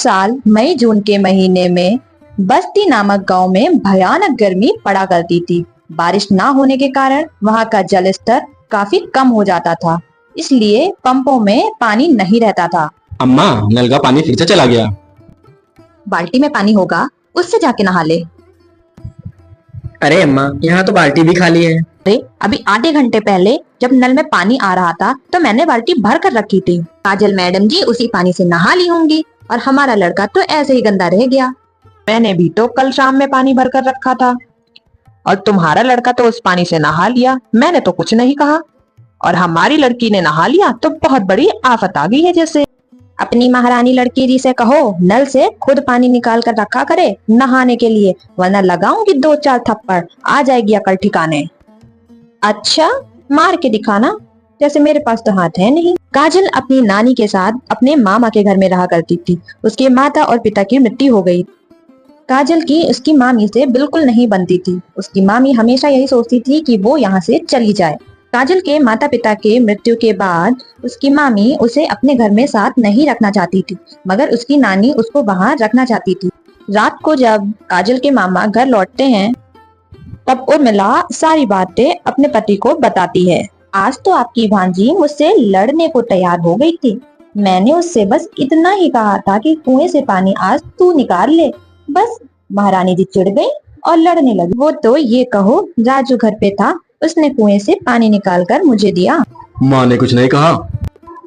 साल मई जून के महीने में बस्ती नामक गांव में भयानक गर्मी पड़ा करती थी। बारिश ना होने के कारण वहां का जल स्तर काफी कम हो जाता था, इसलिए पंपों में पानी नहीं रहता था। अम्मा, नल का पानी फिर से चला गया। बाल्टी में पानी होगा, उससे जाके नहा ले। अरे अम्मा, यहाँ तो बाल्टी भी खाली है। अरे अभी आधे घंटे पहले जब नल में पानी आ रहा था तो मैंने बाल्टी भर कर रखी थी। काजल मैडम जी उसी पानी से नहा ली होंगी और हमारा लड़का तो ऐसे ही गंदा रह गया। मैंने भी तो कल शाम में पानी भर कर रखा था और तुम्हारा लड़का तो उस पानी से नहा लिया। मैंने तो कुछ नहीं कहा और हमारी लड़की ने नहा लिया तो बहुत बड़ी आफत आ गई है। जैसे अपनी महारानी लड़की जी से कहो नल से खुद पानी निकाल कर रखा करे नहाने के लिए, वरना लगाऊंगी 2-4 थप्पड़, आ जाएगी अकल ठिकाने। अच्छा, मार के दिखाना, जैसे मेरे पास तो हाथ है नहीं। काजल अपनी नानी के साथ अपने मामा के घर में रहा करती थी। उसके माता और पिता की मृत्यु हो गई। काजल की उसकी मामी से बिल्कुल नहीं बनती थी। उसकी मामी हमेशा यही सोचती थी कि वो यहाँ से चली जाए। काजल के माता पिता के मृत्यु के बाद उसकी मामी उसे अपने घर में साथ नहीं रखना चाहती थी, मगर उसकी नानी उसको वहाँ रखना चाहती थी। रात को जब काजल के मामा घर लौटते हैं तब उर्मिला सारी बातें अपने पति को बताती है। आज तो आपकी भांजी मुझसे लड़ने को तैयार हो गई थी। मैंने उससे बस इतना ही कहा था कि कुएं से पानी आज तू निकाल ले, बस महारानी जी चिढ़ गई और लड़ने लगी। वो तो ये कहो राजू घर पे था, उसने कुएं से पानी निकाल कर मुझे दिया। माँ ने कुछ नहीं कहा।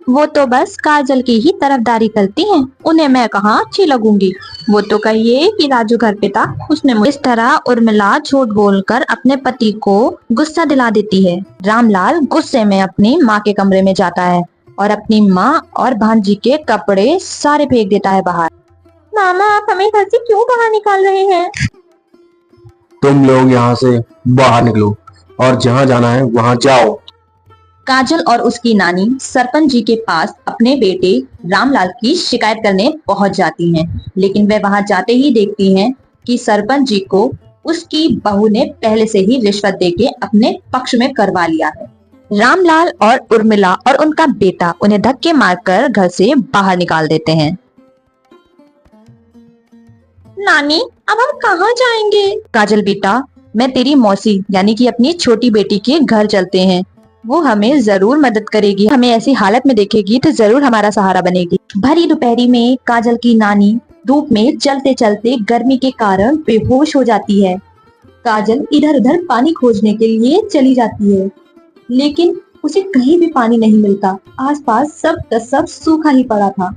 वो तो बस काजल की ही तरफदारी करती हैं, उन्हें मैं कहाँ अच्छी लगूंगी। वो तो कहिए कि राजू घर पे था, उसने मुझे। इस तरह उर्मिला झूठ बोलकर अपने पति को गुस्सा दिला देती है। रामलाल गुस्से में अपनी माँ के कमरे में जाता है और अपनी माँ और भांजी के कपड़े सारे फेंक देता है बाहर। मामा, आप हमें घर से क्यों बाहर निकाल रहे हैं? तुम लोग यहाँ से बाहर निकलो और जहाँ जाना है वहाँ जाओ। काजल और उसकी नानी सरपंच जी के पास अपने बेटे रामलाल की शिकायत करने पहुंच जाती हैं, लेकिन वे वहां जाते ही देखती हैं कि सरपंच जी को उसकी बहू ने पहले से ही रिश्वत देके अपने पक्ष में करवा लिया है। रामलाल और उर्मिला और उनका बेटा उन्हें धक्के मारकर घर से बाहर निकाल देते हैं। नानी, अब हम कहाँ जाएंगे? काजल बेटा, मैं तेरी मौसी यानी कि अपनी छोटी बेटी के घर चलते हैं। वो हमें जरूर मदद करेगी, हमें ऐसी हालत में देखेगी तो जरूर हमारा सहारा बनेगी। भरी दोपहरी में काजल की नानी धूप में चलते चलते गर्मी के कारण बेहोश हो जाती है। काजल इधर उधर पानी खोजने के लिए चली जाती है, लेकिन उसे कहीं भी पानी नहीं मिलता। आसपास सब का सब सूखा ही पड़ा था।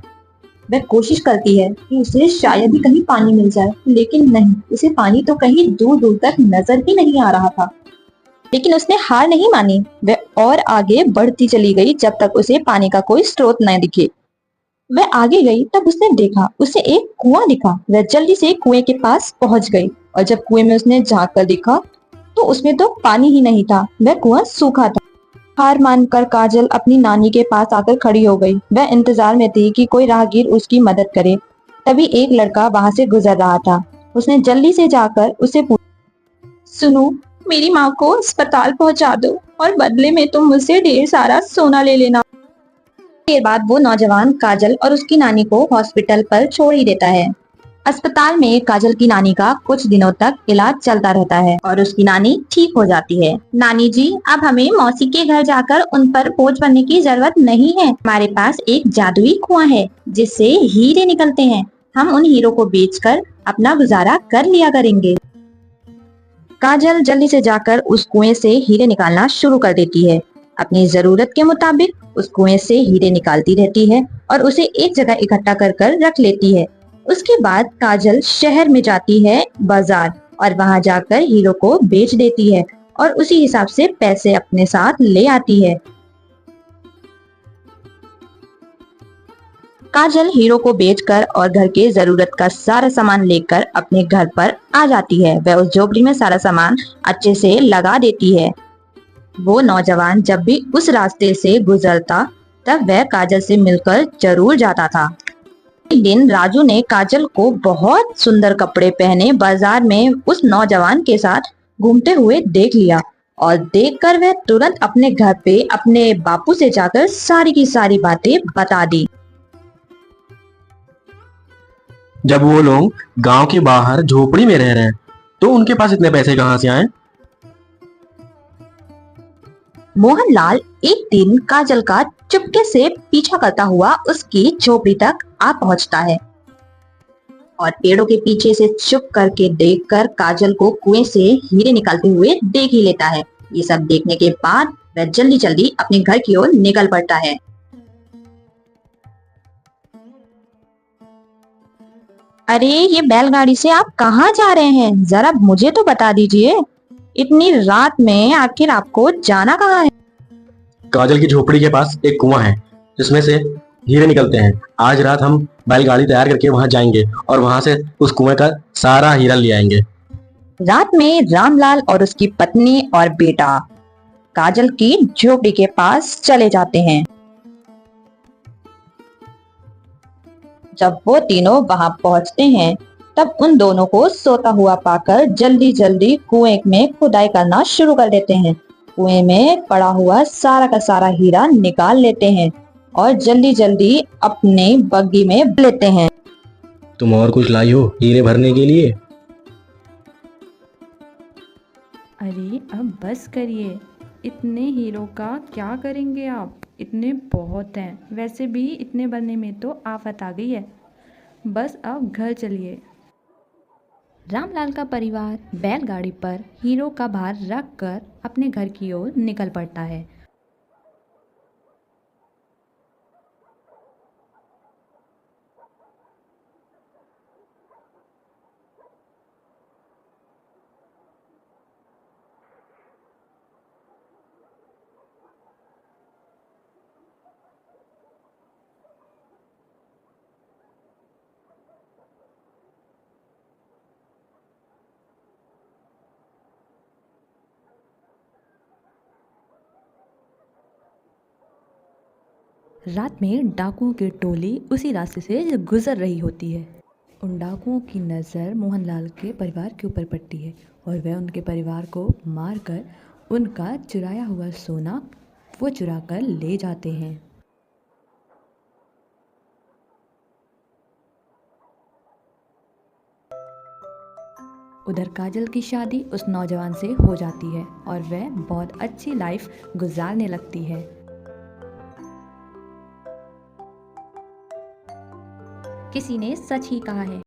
वह कोशिश करती है कि उसे शायद ही कहीं पानी मिल जाए, लेकिन नहीं, उसे पानी तो कहीं दूर दूर तक नजर ही नहीं आ रहा था। लेकिन उसने हार नहीं मानी, वह और आगे बढ़ती चली गई जब तक उसे पानी का कोई स्रोत न दिखे। वह आगे गई तब उसने देखा, उसे एक कुआं दिखा। वह जल्दी से कुएं के पास पहुंच गई और जब कुएं में उसने झांक कर देखा तो उसमें तो पानी ही नहीं था, वह कुआं सूखा था। हार मानकर काजल अपनी नानी के पास आकर खड़ी हो गई। वह इंतजार में थी कि कोई राहगीर उसकी मदद करे। तभी एक लड़का वहां से गुजर रहा था। उसने जल्दी से जाकर उसे पूछा, सुनो, मेरी माँ को अस्पताल पहुंचा दो और बदले में तुम मुझसे ढेर सारा सोना ले लेना। देर बाद वो नौजवान काजल और उसकी नानी को हॉस्पिटल पर छोड़ ही देता है। अस्पताल में काजल की नानी का कुछ दिनों तक इलाज चलता रहता है और उसकी नानी ठीक हो जाती है। नानी जी, अब हमें मौसी के घर जाकर उन पर बोझ बनने की जरूरत नहीं है। हमारे पास एक जादुई कुआं है जिससे हीरे निकलते हैं। हम उन हीरों को बेचकर अपना गुजारा कर लिया करेंगे। काजल जल्दी से जाकर उस कुएं से हीरे निकालना शुरू कर देती है। अपनी जरूरत के मुताबिक उस कुएं से हीरे निकालती रहती है और उसे एक जगह इकट्ठा कर कर रख लेती है। उसके बाद काजल शहर में जाती है बाजार और वहां जाकर हीरो को बेच देती है और उसी हिसाब से पैसे अपने साथ ले आती है। काजल हीरो को बेचकर और घर के जरूरत का सारा सामान लेकर अपने घर पर आ जाती है। वह उस झोपड़ी में सारा सामान अच्छे से लगा देती है। वो नौजवान जब भी उस रास्ते से गुजरता तब वह काजल से मिलकर जरूर जाता था। एक दिन राजू ने काजल को बहुत सुंदर कपड़े पहने बाजार में उस नौजवान के साथ घूमते हुए देख लिया और देखकर वह तुरंत अपने घर पे अपने बापू से जाकर सारी की सारी बातें बता दी। जब वो लोग गांव के बाहर झोपड़ी में रह रहे हैं तो उनके पास इतने पैसे कहाँ से आए? मोहनलाल एक दिन काजल का चुपके से पीछा करता हुआ उसकी झोपड़ी तक आ पहुंचता है और पेड़ों के पीछे से चुप करके देखकर काजल को कुएं से हीरे निकालते हुए देख ही लेता है। ये सब देखने के बाद वह जल्दी जल्दी अपने घर की ओर निकल पड़ता है। अरे ये बैलगाड़ी से आप कहाँ जा रहे हैं? जरा मुझे तो बता दीजिए, इतनी रात में आखिर आपको जाना कहाँ है? काजल की झोपड़ी के पास एक कुआं है जिसमें से हीरे निकलते हैं। आज रात हम बैलगाड़ी तैयार करके वहां जाएंगे और वहां से उस कुएं का सारा हीरा ले आएंगे। रात में रामलाल और उसकी पत्नी और बेटा काजल की झोपड़ी के पास चले जाते हैं। जब वो तीनों वहां पहुंचते हैं तब उन दोनों को सोता हुआ पाकर जल्दी जल्दी कुएं में खुदाई करना शुरू कर देते हैं। कुएं में पड़ा हुआ सारा का सारा हीरा निकाल लेते हैं और जल्दी जल्दी अपने बग्गी में लेते हैं। तुम और कुछ लाई हो हीरे भरने के लिए? अरे अब बस करिए, इतने हीरो का क्या करेंगे आप? इतने बहुत हैं, वैसे भी इतने भरने में तो आफत आ गई है। बस अब घर चलिए। रामलाल का परिवार बैलगाड़ी पर हीरो का भार रखकर अपने घर की ओर निकल पड़ता है। रात में डाकुओं की टोली उसी रास्ते से गुजर रही होती है। उन डाकुओं की नज़र मोहनलाल के परिवार के ऊपर पड़ती है और वह उनके परिवार को मारकर उनका चुराया हुआ सोना वो चुरा कर ले जाते हैं। उधर काजल की शादी उस नौजवान से हो जाती है और वह बहुत अच्छी लाइफ गुजारने लगती है। किसी ने सच ही कहा है।